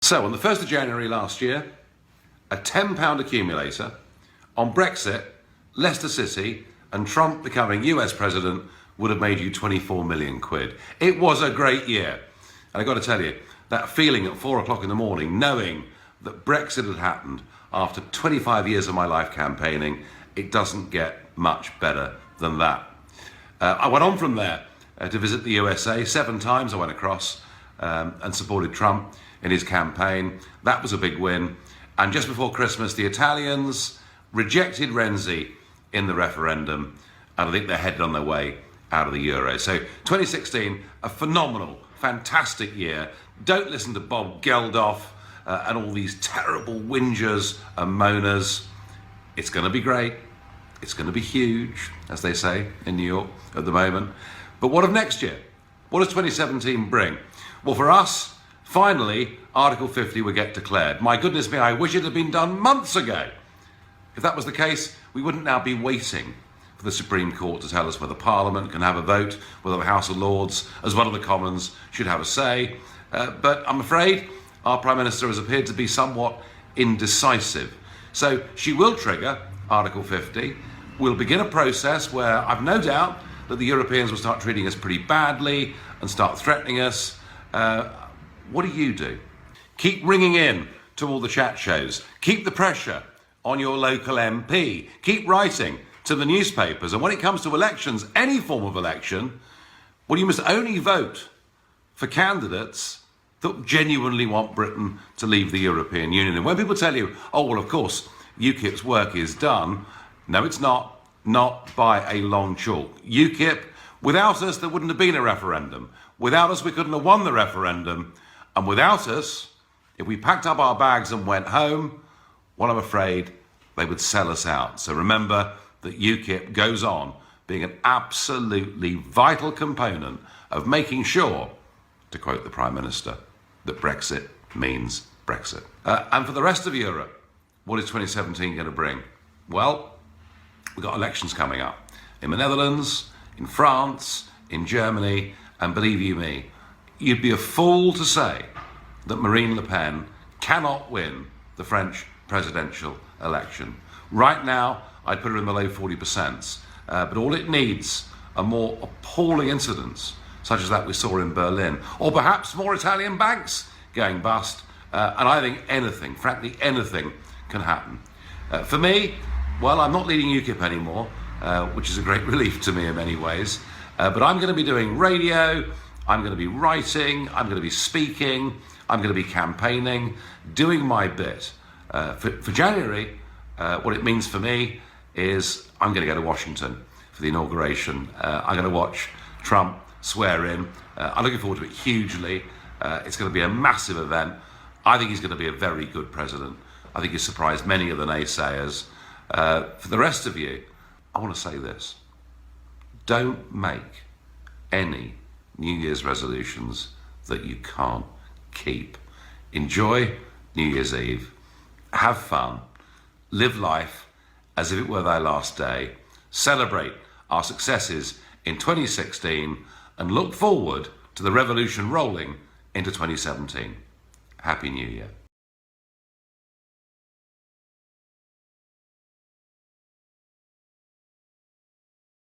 So on the 1st of January last year, a £10 accumulator on Brexit, Leicester City and Trump becoming US president would have made you 24 million quid. It was a great year. And I got to tell you, that feeling at 4 o'clock in the morning, knowing that Brexit had happened after 25 years of my life campaigning, it doesn't get much better than that. I went on from there to visit the USA 7 times. I went across and supported Trump in his campaign. That was a big win. And just before Christmas, the Italians rejected Renzi in the referendum, and I think they're headed on their way out of the Euro. So 2016, a phenomenal, fantastic year. Don't listen to Bob Geldof and all these terrible whingers and moaners. It's going to be great. It's going to be huge, as they say in New York at the moment. But what of next year? What does 2017 bring? Well, for us, finally, Article 50 will get declared. My goodness me, I wish it had been done months ago. If that was the case, we wouldn't now be waiting for the Supreme Court to tell us whether Parliament can have a vote, whether the House of Lords, as well as the Commons, should have a say. But I'm afraid our Prime Minister has appeared to be somewhat indecisive. So she will trigger Article 50. We'll begin a process where I've no doubt that the Europeans will start treating us pretty badly and start threatening us. What do? Keep ringing in to all the chat shows. Keep the pressure on your local MP. Keep writing to the newspapers. And when it comes to elections, any form of election, well, you must only vote for candidates that genuinely want Britain to leave the European Union. And when people tell you, oh, well, of course, UKIP's work is done, no, it's not. Not by a long chalk. UKIP, without us, there wouldn't have been a referendum. Without us, we couldn't have won the referendum. And without us, if we packed up our bags and went home, well, I'm afraid they would sell us out. So remember that UKIP goes on being an absolutely vital component of making sure, to quote the Prime Minister, that Brexit means Brexit. And for the rest of Europe, what is 2017 going to bring? Well, we've got elections coming up in the Netherlands, in France, in Germany, and believe you me, you'd be a fool to say that Marine Le Pen cannot win the French presidential election. Right now, I'd put her in the low 40%, but all it needs are more appalling incidents, such as that we saw in Berlin, or perhaps more Italian banks going bust, and I think anything, frankly anything, can happen. For me, well, I'm not leading UKIP anymore, which is a great relief to me in many ways, but I'm going to be doing radio, I'm going to be writing, I'm going to be speaking, I'm going to be campaigning, doing my bit. For January, what it means for me is I'm going to go to Washington for the inauguration. I'm going to watch Trump swear in. I'm looking forward to it hugely. It's going to be a massive event. I think he's going to be a very good president. I think he's surprised many of the naysayers. For the rest of you, I want to say this. Don't make any New Year's resolutions that you can't keep. Enjoy New Year's Eve. Have fun. Live life as if it were thy last day. Celebrate our successes in 2016 and look forward to the revolution rolling into 2017. Happy New Year.